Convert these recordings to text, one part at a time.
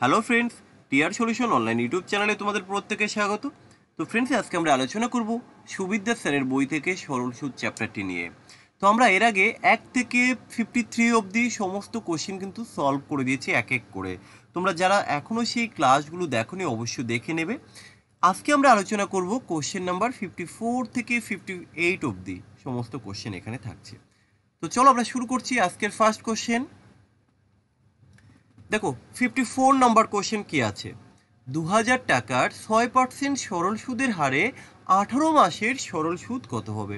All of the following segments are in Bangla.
Hello friends, TR solution online YouTube চ্যানেলে তোমাদের প্রত্যেকে স্বাগত। তো ফ্রেন্ডস, আজকে আমরা আলোচনা করব সুবিদ্যা স্যারের বই থেকে সরল সুদ চ্যাপ্টারটি নিয়ে। তো আমরা এর আগে 1 থেকে 53 অবধি সমস্ত কোশ্চেন কিন্তু সলভ করে দিয়েছি এক এক করে। তোমরা যারা এখনও সেই ক্লাসগুলো দেখোনি অবশ্যই দেখে নেবে। আজকে আমরা আলোচনা করব কোশ্চেন নাম্বার 54 থেকে 58 অবধি সমস্ত কোশ্চেন এখানে থাকছে। তো চলো আমরা শুরু করছি আজকের ফার্স্ট কোশ্চেন। দেখো 54 নম্বর কোশ্চেন কি আছে, 2000 টাকার 6% সরল সুদের হারে 18 মাসের সরল সুদ কত হবে।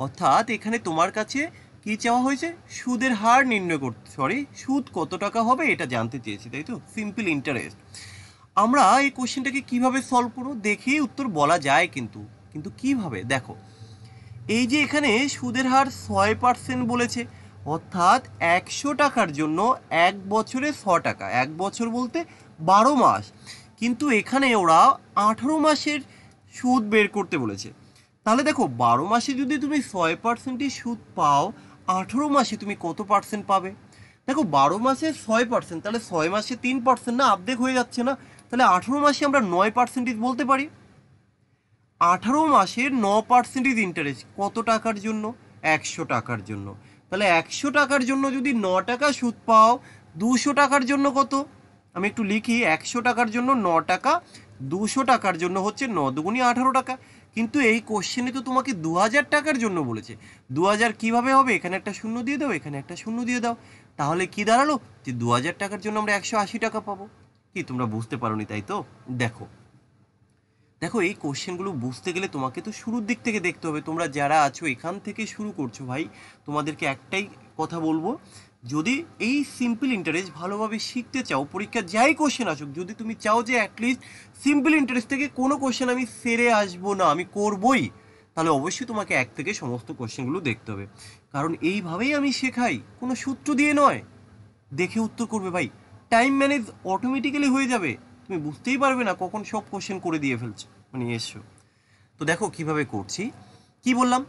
অর্থাৎ এখানে তোমার কাছে কি চাওয়া হয়েছে, সুদের হার নির্ণয় করতে, সুদ কত টাকা হবে এটা জানতে চেয়েছি, তাই তো, সিম্পল ইন্টারেস্ট। আমরা এই কোশ্চেনটাকে কিভাবে সলভ করব দেখেই উত্তর বলা যায়, কিন্তু কিন্তু কিভাবে দেখো, এই যে এখানে সুদের হার 6% বলেছে, অর্থাৎ 100 টাকার জন্য 1 বছরে 6 টাকা, 1 বছর বলতে 12 মাস, কিন্তু এখানে ওরা 18 মাসের সুদ বের করতে বলেছে। তাহলে দেখো 12 মাসে যদি তুমি 6%ই সুদ পাও, 18 মাসে তুমি কত পার্সেন্ট পাবে। দেখো 12 মাসে 6%, তাহলে 6 মাসে 3% না, অর্ধেক হয়ে যাচ্ছে না। তাহলে 18 মাসে আমরা 9% বলতে পারি। 18 মাসের 9% ইন্টারেস্ট কত টাকার জন্য, 100 টাকার জন্য। তাহলে 100 টাকার জন্য যদি 9 টাকা সুদ পাও, 200 টাকার জন্য কত, আমি একটু লিখি, 100 টাকার জন্য 9 টাকা, 200 টাকার জন্য হচ্ছে 9 দুগুণি 18 টাকা। কিন্তু এই কোশ্চেনে তো তোমাকে 2000 টাকার জন্য বলেছে। 2000 কিভাবে হবে, এখানে একটা শূন্য দিয়ে দাও, এখানে একটা শূন্য দিয়ে দাও, তাহলে কি দাঁড়ালো যে 2000 টাকার জন্য আমরা 180 টাকা পাবো। কি তোমরা বুঝতে পারোনি, তাই তো? দেখো দেখো এই কোশ্চেনগুলো বুঝতে গেলে তোমাকে তো শুরুর দিক থেকে দেখতে হবে। তোমরা যারা আছো এখান থেকে শুরু করছো ভাই, তোমাদেরকে একটাই কথা বলবো, যদি এই সিম্পল ইন্টারেস্ট ভালোভাবে শিখতে চাও, পরীক্ষা যাই কোশ্চেন আসুক, যদি তুমি চাও যে অ্যাটলিস্ট সিম্পল ইন্টারেস্ট থেকে কোনো কোশ্চেন আমি সেরে আসবো না, আমি করবই, তাহলে অবশ্যই তোমাকে এক থেকে সমস্ত কোশ্চেনগুলো দেখতে হবে। কারণ এইভাবেই আমি শেখাই, কোনো সূত্র দিয়ে নয়। দেখে উত্তর করবে ভাই, টাইম ম্যানেজ অটোমেটিক্যালি হয়ে যাবে, তুমি বুঝতেই পারবে না কখন সব কোশ্চেন করে দিয়ে ফেলছো, মানে এসছো। তো দেখো কিভাবে করছি, কি বললাম,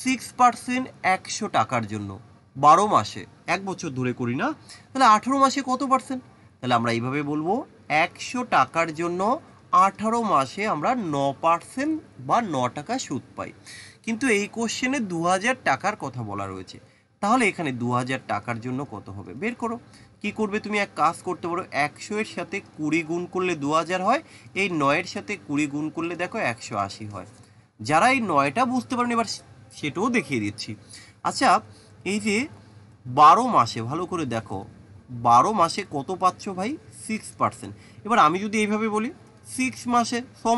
6% 100 টাকার জন্য 12 মাসে, 1 বছর ধরে করি না, তাহলে 18 মাসে কত পার্সেন্ট। তাহলে আমরা এইভাবে বলবো, 100 টাকার জন্য 18 মাসে আমরা 9% বা 9 টাকা সুদ পাই। কিন্তু এই কোশ্চেনে 2000 টাকার কথা বলা রয়েছে, তাহলে এখানে 2000 টাকার জন্য কত হবে বের করো। কি করবে, তুমি এক কাজ করতে পারো, 100 এর সাথে 20 গুণ করলে 2000 হয়, এই 9 এর সাথে 20 গুণ করলে দেখো 180 হয়। যারা এই 9টা বুঝতে পারেন, এবার সেটাও দেখিয়ে দিচ্ছি। আচ্ছা, এই যে 12 মাসে, ভালো করে দেখো, 12 মাসে কত পাচ্ছ ভাই, 6%। এবার আমি যদি এইভাবে বলি, 6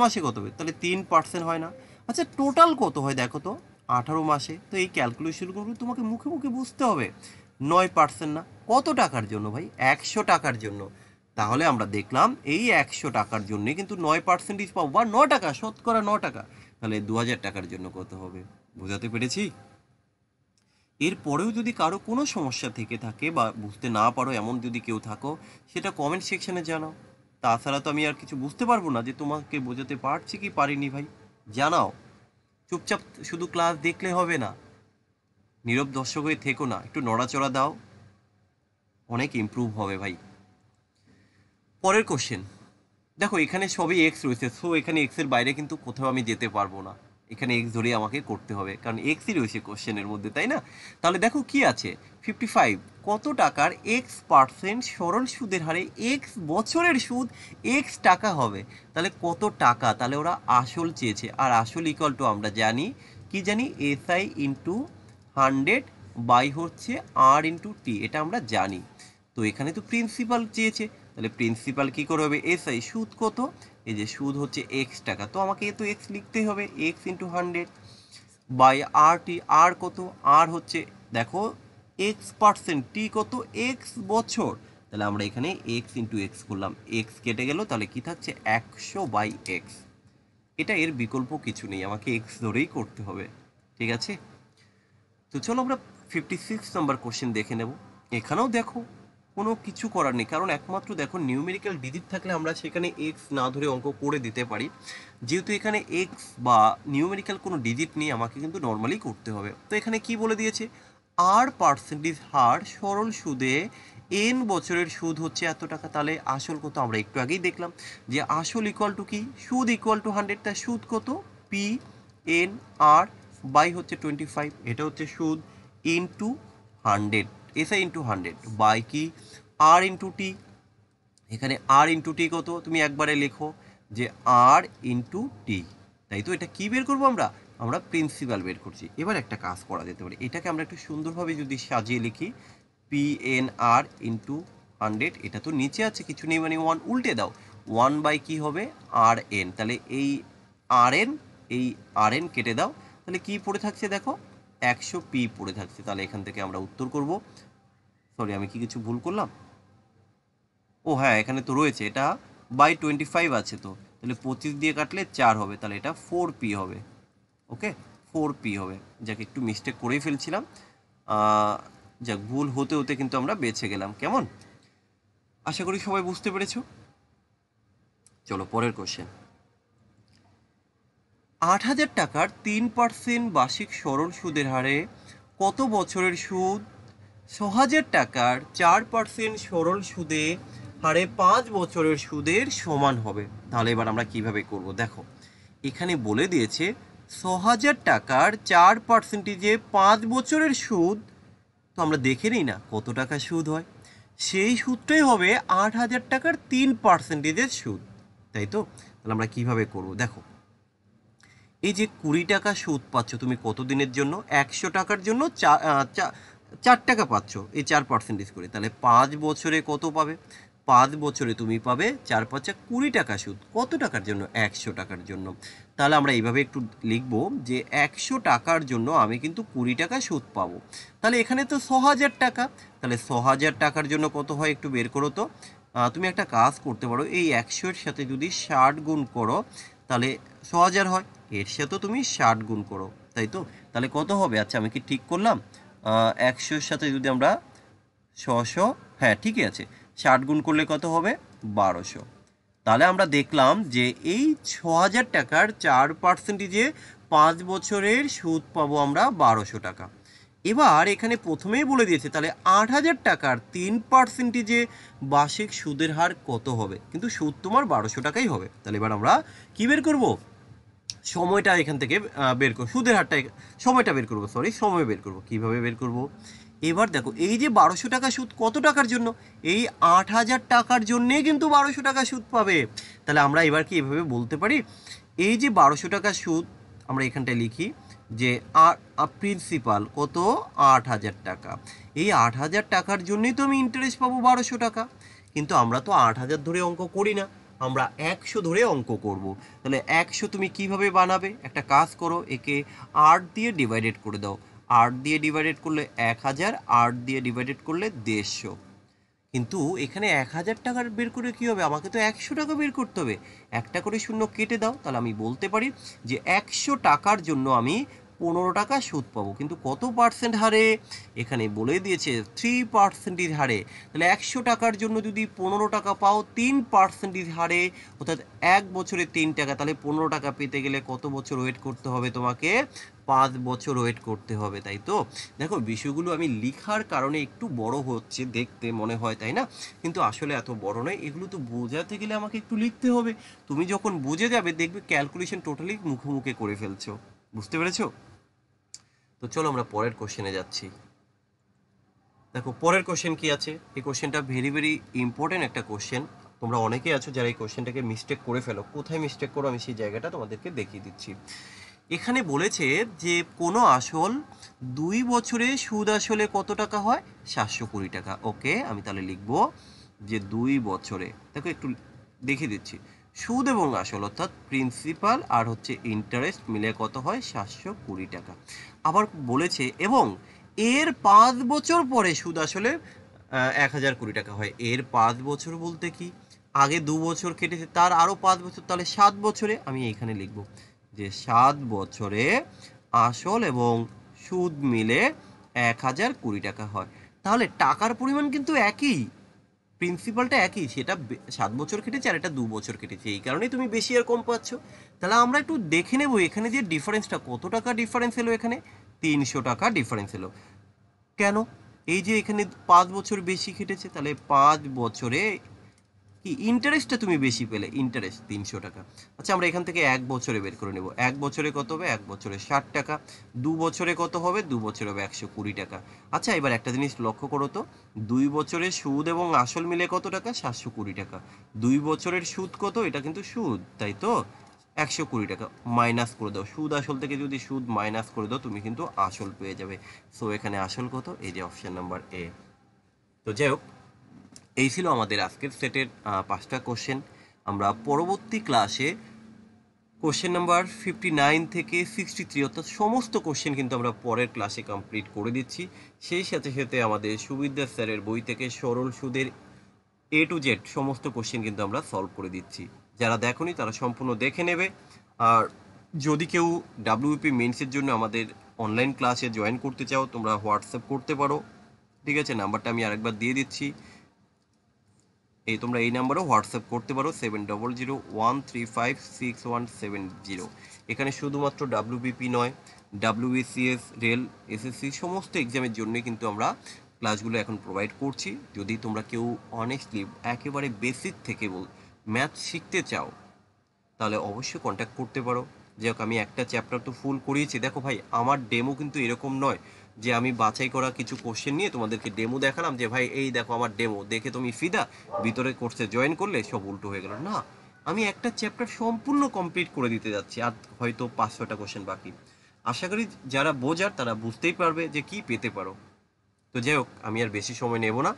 মাসে কত হবে, তাহলে 3% হয় না। আচ্ছা, টোটাল কত হয় দেখো তো, 18 মাসে। তো এই ক্যালকুলেশনগুলো তোমাকে মুখে মুখে বুঝতে হবে। 9% না, কত টাকার জন্য ভাই, 100 টাকার জন্য। তাহলে আমরা দেখলাম এই 100 টাকার জন্যে কিন্তু 9% পাবো, বা 9 টাকা, শতকরা 9 টাকা। তাহলে 2000 টাকার জন্য কত হবে, বোঝাতে পেরেছি? এরপরেও যদি কারো কোনো সমস্যা থেকে থাকে বা বুঝতে না পারো এমন যদি কেউ থাকো, সেটা কমেন্ট সেকশনে জানাও। তাছাড়া তো আমি আর কিছু বুঝতে পারবো না যে তোমাকে বোঝাতে পারছি কি পারিনি ভাই। জানাও, চুপচাপ শুধু ক্লাস দেখলে হবে না, নীরব দর্শক হয়ে থেকো না, একটু নড়াচড়া দাও, অনেক ইমপ্রুভ হবে ভাই। পরের কোশ্চেন দেখো, এখানে সবই এক্স রয়েছে, সো এখানে এক্স এর বাইরে কিন্তু কোথাও আমি যেতে পারবো না, এখানে এক্স ধরে আমাকে করতে হবে, কারণ এক্সই রয়েছে কোশ্চেনের মধ্যে, তাই না? তাহলে দেখো কি আছে, 55 কত টাকার X% সরল সুদের হারে এক্স বছরের সুদ এক্স টাকা হবে। তাহলে কত টাকা, তাহলে ওরা আসল চেয়েছে, আর আসল ইকুয়াল টু আমরা জানি, কি জানি, SI ইন্টু 100 বাই হচ্ছে R/T, এটা আমরা জানি। তো এখানে তো প্রিন্সিপাল চেয়েছে, তাহলে প্রিন্সিপাল কি করে হবে, SI, সুদ কত, এই যে সুদ হচ্ছে এক্স টাকা, তো আমাকে তো এক্স লিখতেই হবে, এক্স ইন্টু 100 বাই RT, আর কত, আর হচ্ছে দেখো X%, টি কত, এক্স বছর। তাহলে আমরা এখানে এক্স ইন্টু এক্স করলাম, এক্স কেটে গেল, তাহলে কি থাকছে, 100 বাই এক্স। এটা এর বিকল্প কিছু নেই, আমাকে এক্স ধরেই করতে হবে, ঠিক আছে? তো চলো আমরা 56 নম্বর কোশ্চেন দেখে নেব। এখানেও দেখো কোনো কিছু করার নেই, কারণ একমাত্র দেখো নিউমেরিক্যাল ডিজিট থাকলে আমরা সেখানে এক্স না ধরে অঙ্ক করে দিতে পারি। যেহেতু এখানে এক্স বা নিউমেরিক্যাল কোনো ডিজিট নেই, আমাকে কিন্তু নর্মালি করতে হবে। তো এখানে কি বলে দিয়েছে, আর পার্সেন্টেজ হার সরল সুদে এন বছরের সুদ হচ্ছে এত টাকা, তাহলে আসল কত আমরা একটু আগেই দেখলাম যে আসল ইকুয়াল টু কি, সুদ ইকুয়াল টু 100, তার সুদ কত পি এন আর বাই হচ্ছে 25, এটা হচ্ছে সুদ ইন্টু 100, এসআই ইন্টু 100 বাই কি আর ইন্টু টি। এখানে আর ইন্টু টি কত তুমি একবারে লেখো যে আর ইন্টু টি, তাই তো। এটা কি বের করবো আমরা প্রিন্সিপাল বের করছি। এবার একটা কাজ করা যেতে পারে, এটাকে আমরা একটু সুন্দরভাবে যদি সাজিয়ে লিখি পি এন আর ইন্টু 100, এটা তো নিচে আছে কিছু নেই মানে 1 উল্টে দাও, 1 বাই কি হবে আর এন, তাহলে এই আর এন কেটে দাও, তাহলে কি পড়ে থাকছে দেখো 100 পি পড়ে থাকছে। তাহলে এখান থেকে আমরা উত্তর করব, সরি আমি কি কিছু ভুল করলাম, ও হ্যাঁ এখানে তো রয়েছে এটা বাই 25 আছে, তো তাহলে 25 দিয়ে কাটলে 4 হবে, তাহলে এটা 4p হবে। ওকে 4p হবে, যাকে একটু মিস্টেক করেই ফেলছিলাম, যাক ভুল হতে হতে কিন্তু আমরা বেঁচে গেলাম। কেমন, আশা করি সবাই বুঝতে পেরেছো। চলো পরের কোশ্চেন। 8,000 টাকার 3% বার্ষিক সরল সুদের হারে কত বছরের সুদ 6,000 টাকার 4% সরল সুদে হারে 5 বছরের সুদের সমান হবে? তাহলে এবার আমরা কিভাবে করব, দেখো এখানে বলে দিয়েছে 6,000 টাকার 4%, 5 বছরের সুদ, তো আমরা দেখে নিই না কত টাকা সুদ হয়, সেই সুদটাই হবে 8,000 টাকার 3%-এর সুদ, তাই তো। তাহলে আমরা কিভাবে করব, দেখো এই যে 20 টাকা সুদ পাচ্ছ তুমি কত দিনের জন্য, 100 টাকার জন্য 4 টাকা পাচ্ছ এই 4% করে, তাহলে 5 বছরে কত পাবে, 5 বছরে তুমি পাবে 4 5 20 টাকা সুদ, কত টাকার জন্য 100 টাকার জন্য। তাহলে আমরা এইভাবে একটু লিখব যে 100 টাকার জন্য আমি কিন্তু 20 টাকা সুদ পাবো, তাহলে এখানে তো 6,000 টাকা, তাহলে 6,000 টাকার জন্য কত হয় একটু বের করো তো। তুমি একটা কাজ করতে পারো, এই 100 এর সাথে যদি 60 গুণ করো তাহলে 6,000 হয়, এর সাথেও তুমি 60 গুণ করো, তাই তো। তাহলে কত হবে, আচ্ছা আমি কি ঠিক করলাম, 100-এর সাথে যদি আমরা 600, হ্যাঁ ঠিকই আছে, 60 গুণ করলে কত হবে 1200। তাহলে আমরা দেখলাম যে এই 6,000 টাকার 4%, 5 বছরের সুদ পাবো আমরা 1200 টাকা। এবার এখানে প্রথমেই বলে দিয়েছে তাহলে 8,000 টাকার 3% বার্ষিক সুদের হার কত হবে, কিন্তু সুদ তোমার 1200 টাকাই হবে। তাহলে এবার আমরা কি বের করব, সময়টা এখান থেকে বের করব, সুদের হারটা সময়টা বের করব, সময় বের করব। কিভাবে বের করব, এবার দেখো এই যে 1200 টাকা সুদ কত টাকার জন্য, এই 8,000 টাকার জন্যেই কিন্তু 1200 টাকা সুদ পাবে। তাহলে আমরা এবার কি এভাবে বলতে পারি, এই যে 1200 টাকা সুদ আমরা এখানটায় লিখি যে প্রিন্সিপাল কত 8,000 টাকা, এই 8,000 টাকার জন্যই তো আমি ইন্টারেস্ট পাবো 1200 টাকা, কিন্তু আমরা তো 8,000 ধরে অঙ্ক করি না, আমরা 100 ধরে অঙ্ক করব। তাহলে 100 তুমি কিভাবে বানাবে, একটা কাজ করো, একে 8 দিয়ে ডিভাইডেড করে দাও, 8 দিয়ে ডিভাইডেড করলে 1,000, 8 দিয়ে ডিভাইডেড করলে 150, কিন্তু এখানে 1,000 টাকার বের করে কী হবে, আমাকে তো 100 টাকা বের করতে হবে, একটা করে শূন্য কেটে দাও, তাহলে আমি বলতে পারি যে 100 টাকার জন্য আমি 15 টাকা সুদ পাবো, কিন্তু কত পার্সেন্ট হারে, এখানে বলে দিয়েছে 3% হারে। তাহলে 100 টাকার জন্য যদি 15 টাকা পাও 3% হারে, অর্থাৎ 1 বছরে 3 টাকা, তাহলে 15 টাকা পেতে গেলে কত বছর ওয়েট করতে হবে তোমাকে, 5 বছর ওয়েট করতে হবে, তাই তো। দেখো বিষয়গুলো আমি লিখার কারণে একটু বড় হচ্ছে দেখতে মনে হয়, তাই না, কিন্তু আসলে এত বড় নয়, এগুলো তো বোঝাতে গেলে আমাকে একটু লিখতে হবে, তুমি যখন বুঝে যাবে দেখবে ক্যালকুলেশন টোটালি মুখে মুখে করে ফেলছো, বুঝতে পেরেছো। তো চলো আমরা পরের কোশ্চেনে যাচ্ছি। দেখো পরের কোশ্চেন কি আছে, এই কোশ্চেনটা ভেরি ভেরি ইম্পর্টেন্ট একটা কোশ্চেন, তোমরা অনেকেই আছো যারা এই কোশ্চেনটাকে মিস্টেক করে ফেলো, কোথায় মিস্টেক করো আমি সেই জায়গাটা তোমাদেরকে দেখিয়ে দিচ্ছি। এখানে বলেছে যে কোনো আসল 2 বছরে সুদ আসলে কত টাকা হয়, 720 টাকা। ওকে আমি তাহলে লিখব যে 2 বছরে, দেখো একটু দেখিয়ে দিচ্ছি, সুদ এবং আসল অর্থাৎ প্রিন্সিপাল আর হচ্ছে ইন্টারেস্ট মিলে কত হয় 720 টাকা। আবার বলেছে এবং এর 5 বছর পরে সুদ আসলে 1,020 টাকা হয়। এর 5 বছর বলতে কি, আগে 2 বছর কেটেছে তার আরও 5 বছর, তাহলে 7 বছরে আমি এইখানে লিখব যে 7 বছরে আসল এবং সুদ মিলে 1,020 টাকা হয়। তাহলে টাকার পরিমাণ কিন্তু একই, প্রিন্সিপালটা একই, সেটা 7 বছর কেটেছে আর এটা 2 বছর কেটেছে, এই কারণেই তুমি বেশি আর কম পাচ্ছ। তাহলে আমরা একটু দেখে নেব এখানে যে ডিফারেন্সটা কত টাকা ডিফারেন্স এলো, এখানে 300 টাকা ডিফারেন্স এলো। কেন, এই যে এখানে 5 বছর বেশি খেটেছে, তাহলে 5 বছরে কি ইন্টারেস্টটা তুমি বেশি পেলে, ইন্টারেস্ট 300 টাকা। আচ্ছা আমরা এখান থেকে 1 বছরে বের করে নেব। 1 বছরে কত হবে? 1 বছরে 60 টাকা। 2 বছরে কত হবে? 2 বছরে হবে 120 টাকা। আচ্ছা এবার একটা জিনিস লক্ষ্য করো তো, 2 বছরের সুদ এবং আসল মিলে কত টাকা? 720 টাকা। 2 বছরের সুদ কত? এটা কিন্তু সুদ, তাই তো? 120 টাকা মাইনাস করে দাও, সুদ আসল থেকে যদি সুদ মাইনাস করে দাও তুমি কিন্তু আসল পেয়ে যাবে। সো এখানে আসল কত? এই যে অপশন নাম্বার এ। তো যাই হোক, এই ছিল আমাদের আজকের সেটের 5টা কোশ্চেন। আমরা পরবর্তী ক্লাসে কোশ্চেন নাম্বার 59 থেকে 63 অর্থাৎ সমস্ত কোশ্চেন কিন্তু আমরা পরের ক্লাসে কমপ্লিট করে দিচ্ছি। সেই সাথে সাথে আমাদের সুবিদ্যা স্যারের বই থেকে সরল সুদের A to Z সমস্ত কোশ্চেন কিন্তু আমরা সলভ করে দিচ্ছি। যারা দেখোনি তারা সম্পূর্ণ দেখে নেবে। আর যদি কেউ ডাব্লিউপি মেন্সের জন্য আমাদের অনলাইন ক্লাসে জয়েন করতে চাও, তোমরা হোয়াটসঅ্যাপ করতে পারো। ঠিক আছে, নাম্বারটা আমি আরেকবার দিয়ে দিচ্ছি। তোমরা এই নাম্বারেও হোয়াটসঅ্যাপ করতে পারো, 7001356170। এখানে শুধুমাত্র ডাব্লিউবিপি নয়, ডাব্লিউবিসিএস, রেল, এসএসসি সমস্ত এক্সামের জন্যই কিন্তু আমরা ক্লাসগুলো এখন প্রোভাইড করছি। যদি তোমরা কেউ অনেস্টলি একেবারে বেসিক থেকে ম্যাথ শিখতে চাও তাহলে অবশ্যই কন্ট্যাক্ট করতে পারো। যাই হোক, আমি একটা চ্যাপ্টার তো ফুল করিয়েছি। দেখো ভাই, আমার ডেমো কিন্তু এরকম নয় যে আমি বাছাই করা কিছু কোশ্চেন নিয়ে তোমাদেরকে ডেমো দেখালাম যে ভাই এই দেখো আমার ডেমো দেখে তুমি ফিদা, ভিতরে কোর্সে জয়েন করলে সব উল্টো হয়ে গেল। না, আমি একটা চ্যাপ্টার সম্পূর্ণ কমপ্লিট করে দিতে যাচ্ছি, আর হয়তো 5-6টা কোশ্চেন বাকি। আশা করি যারা বোঝার তারা বুঝতেই পারবে যে কি পেতে পারো। তো যাই হোক, আমি আর বেশি সময় নেব না।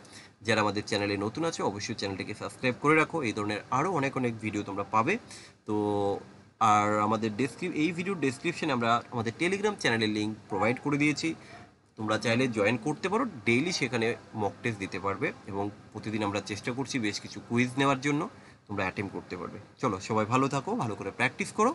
যারা আমাদের চ্যানেলে নতুন আছে অবশ্যই চ্যানেলটিকে সাবস্ক্রাইব করে রাখো, এই ধরনের আরও অনেক অনেক ভিডিও তোমরা পাবে। তো আর আমাদের এই ভিডিওর ডেসক্রিপশনে আমরা আমাদের টেলিগ্রাম চ্যানেলের লিঙ্ক প্রোভাইড করে দিয়েছি। তোমরা চাইলে জয়েন করতে পারো, ডেইলি সেখানে মক টেস্ট দিতে পারবে এবং প্রতিদিন আমরা চেষ্টা করছি বেশ কিছু কুইজ নেওয়ার জন্য, তোমরা অ্যাটেম্প করতে পারবে। চলো সবাই ভালো থাকো, ভালো করে প্র্যাকটিস করো।